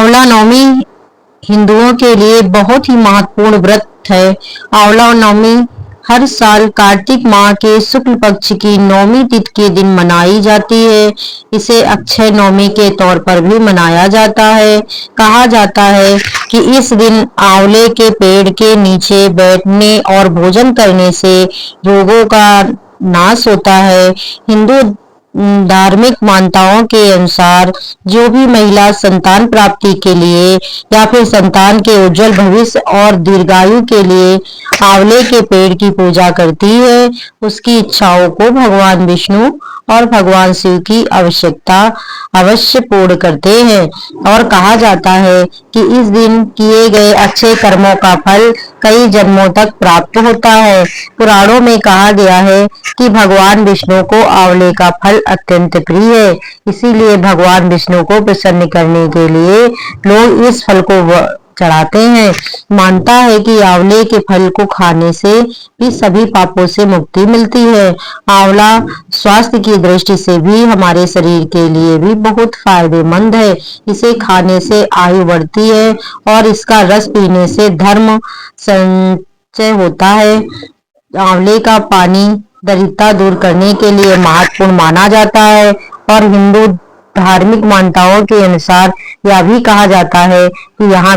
आंवला नवमी हिंदुओं के लिए बहुत ही महत्वपूर्ण व्रत है। आंवला नवमी हर साल कार्तिक माह के शुक्ल पक्ष की नौमी तिथि के दिन मनाई जाती है। इसे अक्षय नवमी के तौर पर भी मनाया जाता है। कहा जाता है कि इस दिन आंवले के पेड़ के नीचे बैठने और भोजन करने से रोगों का नाश होता है। हिंदू धार्मिक मान्यताओं के अनुसार जो भी महिला संतान प्राप्ति के लिए या फिर संतान के उज्जवल भविष्य और दीर्घायु के लिए आंवले के पेड़ की पूजा करती है, उसकी इच्छाओं को भगवान विष्णु और भगवान शिव की आवश्यकता अवश्य पूर्ण करते हैं। और कहा जाता है कि इस दिन किए गए अच्छे कर्मों का फल कई जन्मों तक प्राप्त होता है। पुराणों में कहा गया है कि भगवान विष्णु को आंवले का फल अत्यंत प्रिय है, इसीलिए भगवान विष्णु को प्रसन्न करने के लिए लोग इस फल को चढ़ाते हैं। मानता है कि आंवले के फल को खाने से भी सभी पापों से मुक्ति मिलती है। आंवला स्वास्थ्य की दृष्टि से भी हमारे शरीर के लिए भी बहुत फायदेमंद है। इसे खाने से आयु बढ़ती है और इसका रस पीने से धर्म संचय होता है। आंवले का पानी दरिद्रता दूर करने के लिए महत्वपूर्ण माना जाता है और हिंदू धार्मिक मान्यताओं के अनुसार यह भी कहा जाता है कि जहाँ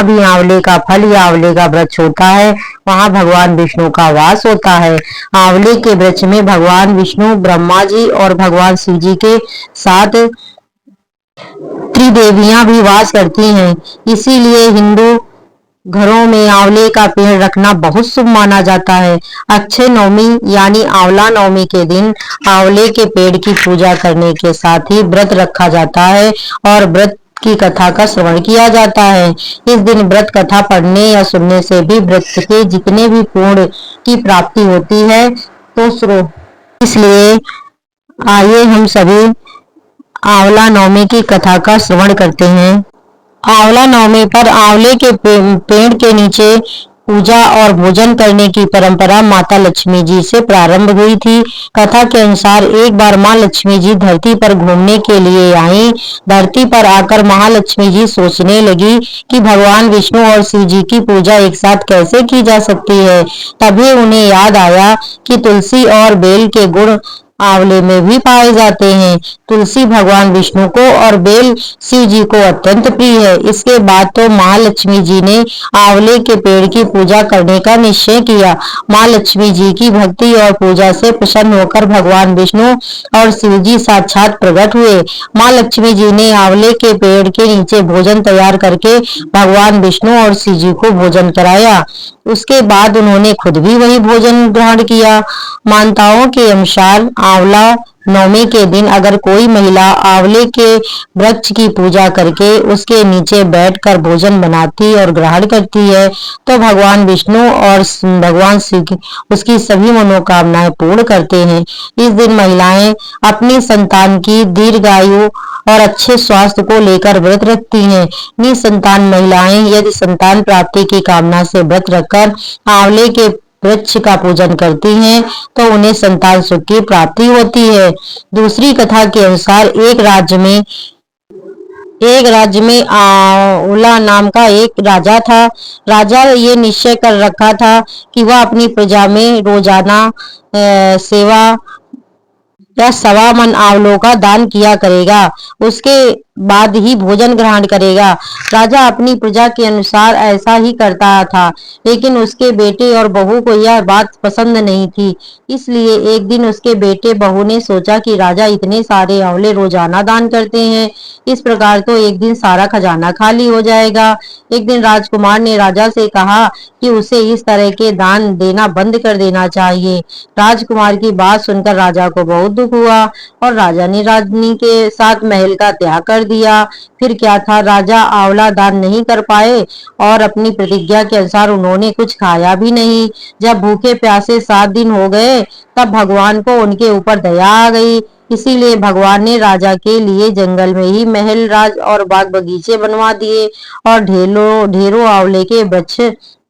भी आंवले का फल या आंवले का वृक्ष होता है वहाँ भगवान विष्णु का वास होता है। आंवले के वृक्ष में भगवान विष्णु, ब्रह्मा जी और भगवान शिव जी के साथ त्रिदेवियां भी वास करती हैं। इसीलिए हिंदू घरों में आंवले का पेड़ रखना बहुत शुभ माना जाता है। अक्षय नवमी यानी आंवला नवमी के दिन आंवले के पेड़ की पूजा करने के साथ ही व्रत रखा जाता है और व्रत की कथा का श्रवण किया जाता है। इस दिन व्रत कथा पढ़ने या सुनने से भी व्रत के जितने भी पुण्य की प्राप्ति होती है तो इसलिए आइए हम सभी आंवला नवमी की कथा का श्रवण करते हैं। आंवला नवमी पर आंवले के पेड़ के नीचे पूजा और भोजन करने की परंपरा माता लक्ष्मी जी से प्रारंभ हुई थी। कथा के अनुसार एक बार मां लक्ष्मी जी धरती पर घूमने के लिए आई। धरती पर आकर महालक्ष्मी जी सोचने लगी कि भगवान विष्णु और शिव जी की पूजा एक साथ कैसे की जा सकती है। तभी उन्हें याद आया कि तुलसी और बेल के गुण आंवले में भी पाए जाते हैं। तुलसी भगवान विष्णु को और बेल शिव जी को अत्यंत प्रिय है। इसके बाद तो महालक्ष्मी जी ने आंवले के पेड़ की पूजा करने का निश्चय किया। मां लक्ष्मी जी की भक्ति और पूजा से प्रसन्न होकर भगवान विष्णु और शिव जी साक्षात प्रकट हुए। मां लक्ष्मी जी ने आंवले के पेड़ के नीचे भोजन तैयार करके भगवान विष्णु और शिव जी को भोजन कराया। उसके बाद उन्होंने खुद भी वही भोजन ग्रहण किया। मान्यताओं के अनुसार आंवला नवमी के दिन अगर कोई महिला आंवले के वृक्ष की पूजा करके उसके नीचे बैठकर भोजन बनाती और ग्रहण करती है तो भगवान विष्णु और भगवान शिव उसकी सभी मनोकामनाएं पूर्ण करते हैं। इस दिन महिलाएं अपनी संतान की दीर्घायु और अच्छे स्वास्थ्य को लेकर व्रत रखती हैं। निसंतान महिलाएं यदि संतान प्राप्ति की कामना से व्रत रखकर आंवले के वृक्ष का पूजन करती हैं तो उन्हें संतान सुख की प्राप्ति होती है। दूसरी कथा के अनुसार एक राज्य में आंवला नाम का एक राजा था। राजा ये निश्चय कर रखा था कि वह अपनी प्रजा में रोजाना सेवा या 1.25 मन आंवलों का दान किया करेगा, उसके बाद ही भोजन ग्रहण करेगा। राजा अपनी प्रजा के अनुसार ऐसा ही करता था, लेकिन उसके बेटे और बहू को यह बात पसंद नहीं थी। इसलिए एक दिन उसके बेटे बहू ने सोचा कि राजा इतने सारे आंवले रोजाना दान करते हैं, इस प्रकार तो एक दिन सारा खजाना खाली हो जाएगा। एक दिन राजकुमार ने राजा से कहा कि उसे इस तरह के दान देना बंद कर देना चाहिए। राजकुमार की बात सुनकर राजा को बहुत दुख हुआ और राजा ने रानी के साथ महल का त्याग कर दिया। फिर क्या था, राजा आंवला दान नहीं कर पाए और अपनी प्रतिज्ञा के अनुसार उन्होंने कुछ खाया भी नहीं। जब भूखे प्यासे 7 दिन हो गए तब भगवान को उनके ऊपर दया आ गई। इसीलिए भगवान ने राजा के लिए जंगल में ही महल, राज और बाग बगीचे बनवा दिए और ढेरों आंवले के वृक्ष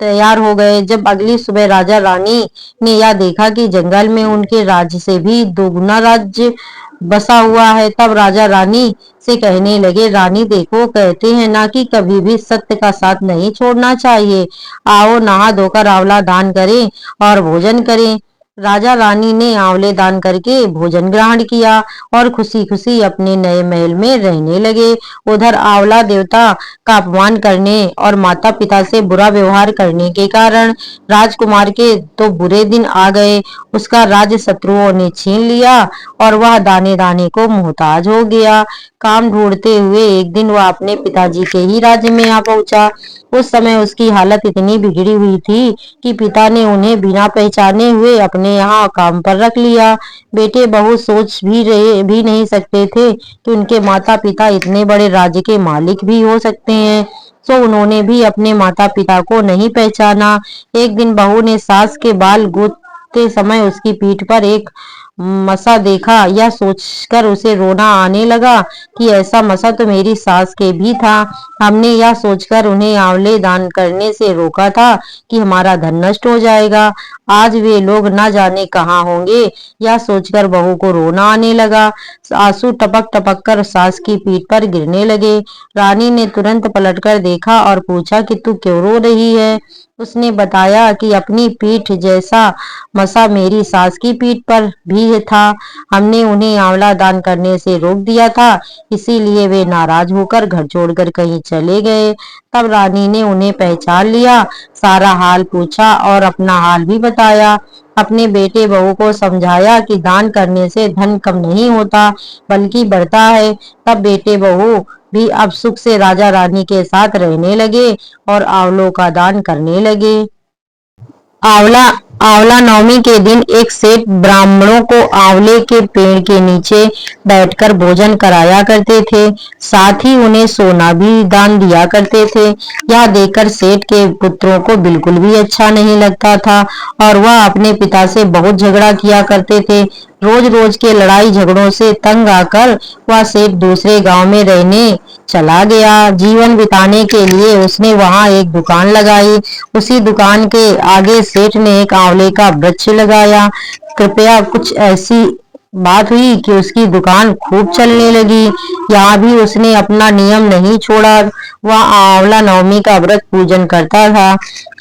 तैयार हो गए। जब अगली सुबह राजा रानी ने यह देखा कि जंगल में उनके राज्य से भी दोगुना राज्य बसा हुआ है। तब राजा रानी से कहने लगे, रानी देखो, कहते हैं ना कि कभी भी सत्य का साथ नहीं छोड़ना चाहिए। आओ नहा धोकर आंवला दान करें और भोजन करें। राजा रानी ने आंवले दान करके भोजन ग्रहण किया और खुशी खुशी अपने नए महल में रहने लगे। उधर आंवला देवता का अपमान करने और माता पिता से बुरा व्यवहार करने के कारण राजकुमार के तो बुरे दिन आ गए। उसका राज्य शत्रुओं ने छीन लिया और वह दाने दाने को मोहताज हो गया। काम ढूंढते हुए एक दिन वह अपने पिताजी के ही राज्य में आ पहुंचा। उस समय उसकी हालत इतनी बिगड़ी हुई थी कि पिता ने उन्हें बिना पहचाने हुए अपने यहाँ काम पर रख लिया। बेटे बहू सोच भी नहीं सकते थे कि उनके माता पिता इतने बड़े राज्य के मालिक भी हो सकते हैं। तो उन्होंने भी अपने माता पिता को नहीं पहचाना। एक दिन बहू ने सास के बाल गूंथते समय उसकी पीठ पर एक मसा देखा। यह सोचकर उसे रोना आने लगा कि ऐसा मसा तो मेरी सास के भी था। हमने यह सोचकर उन्हें आंवले दान करने से रोका था कि हमारा धन नष्ट हो जाएगा। आज वे लोग न जाने कहाँ होंगे। यह सोचकर बहू को रोना आने लगा। आंसू टपक टपक कर सास की पीठ पर गिरने लगे। रानी ने तुरंत पलटकर देखा और पूछा कि तू क्यों रो रही है। उसने बताया कि अपनी पीठ जैसा मसा मेरी सास की पीठ पर भी था। हमने उन्हें आंवला दान करने से रोक दिया था, इसीलिए वे नाराज होकर घर छोड़कर कहीं चले गए। तब रानी ने उन्हें पहचान लिया, सारा हाल पूछा और अपना हाल भी बताया। अपने बेटे बहू को समझाया कि दान करने से धन कम नहीं होता बल्कि बढ़ता है। तब बेटे बहू भी अब सुख से राजा रानी के साथ रहने लगे और आंवलों का दान करने लगे। आंवला आंवला नवमी के दिन एक सेठ ब्राह्मणों को आंवले के पेड़ के नीचे बैठकर भोजन कराया करते थे। साथ ही उन्हें सोना भी दान दिया करते थे। यह देखकर सेठ के पुत्रों को बिल्कुल भी अच्छा नहीं लगता था और वह अपने पिता से बहुत झगड़ा किया करते थे। रोज रोज के लड़ाई झगड़ों से तंग आकर वह सेठ दूसरे गांव में रहने चला गया। जीवन बिताने के लिए उसने वहां एक दुकान लगाई। उसी दुकान के आगे सेठ ने एक आंवले का वृक्ष लगाया। कृपया कुछ ऐसी बात हुई कि उसकी दुकान खूब चलने लगी। यहाँ भी उसने अपना नियम नहीं छोड़ा। वह आंवला नवमी का व्रत पूजन करता था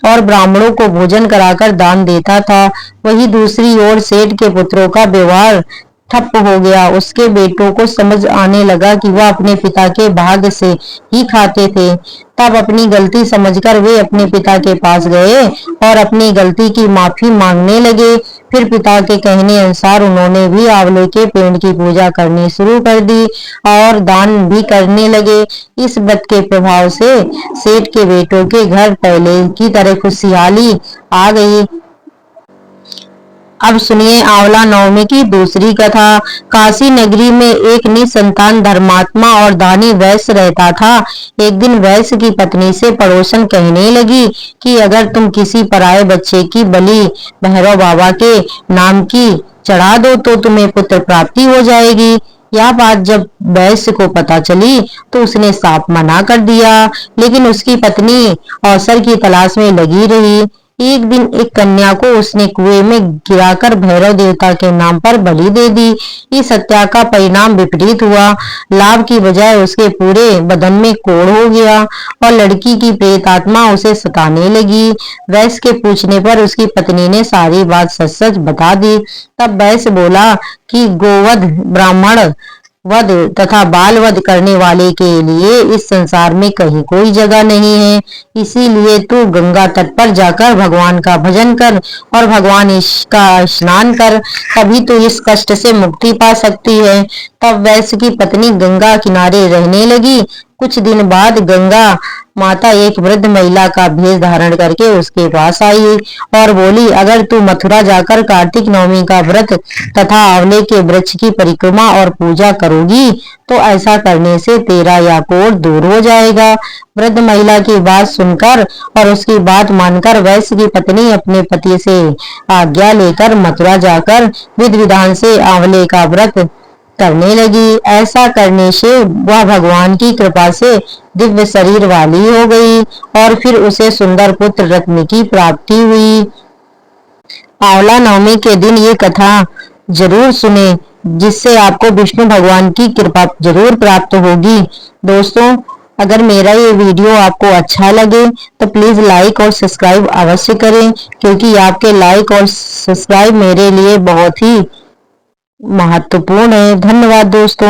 और ब्राह्मणों को भोजन कराकर दान देता था। वही दूसरी ओर सेठ के पुत्रों का व्यवहार ठप्प हो गया। उसके बेटों को समझ आने लगा कि वह अपने पिता के भाग से ही खाते थे। तब अपनी गलती समझकर वे अपने पिता के पास गए और अपनी गलती की माफी मांगने लगे। फिर पिता के कहने अनुसार उन्होंने भी आंवले के पेड़ की पूजा करनी शुरू कर दी और दान भी करने लगे। इस व्रत के प्रभाव से सेठ के बेटों के घर पहले की तरह खुशहाली आ गई। अब सुनिए आंवला नवमी की दूसरी कथा। काशी नगरी में एक निसंतान धर्मात्मा और दानी वैश्य रहता था। एक दिन वैश्य की पत्नी से पड़ोसन कहने लगी कि अगर तुम किसी पराये बच्चे की बलि भैरव बाबा के नाम की चढ़ा दो तो तुम्हें पुत्र प्राप्ति हो जाएगी। यह बात जब वैश्य को पता चली तो उसने साफ मना कर दिया, लेकिन उसकी पत्नी अवसर की तलाश में लगी रही। एक दिन एक कन्या को उसने कुएं में गिराकर भैरव देवता के नाम पर बलि दे दी। इस हत्या का परिणाम विपरीत हुआ। लाभ की बजाय उसके पूरे बदन में कोढ़ हो गया और लड़की की प्रेत आत्मा उसे सताने लगी। वैश्य के पूछने पर उसकी पत्नी ने सारी बात सच सच बता दी। तब वैश्य बोला कि गोवध, ब्राह्मण वध तथा बाल वध करने वाले के लिए इस संसार में कहीं कोई जगह नहीं है। इसीलिए तू गंगा तट पर जाकर भगवान का भजन कर और भगवान का स्नान कर, तभी तो इस कष्ट से मुक्ति पा सकती है। तब वैश्य की पत्नी गंगा किनारे रहने लगी। कुछ दिन बाद गंगा माता एक वृद्ध महिला का भेष धारण करके उसके पास आई और बोली, अगर तू मथुरा जाकर कार्तिक नवमी का व्रत तथा आंवले के वृक्ष की परिक्रमा और पूजा करोगी तो ऐसा करने से तेरा यह कोढ़ दूर हो जाएगा। वृद्ध महिला की बात सुनकर और उसकी बात मानकर वैश्य की पत्नी अपने पति से आज्ञा लेकर मथुरा जाकर विधि विधान से आंवले का व्रत करने लगी। ऐसा करने से वह भगवान की कृपा से दिव्य शरीर वाली हो गई और फिर उसे सुंदर पुत्र रत्न की प्राप्ति हुई। आंवला नवमी के दिन ये कथा जरूर सुने। जिससे आपको विष्णु भगवान की कृपा जरूर प्राप्त होगी। दोस्तों, अगर मेरा ये वीडियो आपको अच्छा लगे तो प्लीज लाइक और सब्सक्राइब अवश्य करें, क्योंकि आपके लाइक और सब्सक्राइब मेरे लिए बहुत ही महत्वपूर्ण है। धन्यवाद दोस्तों।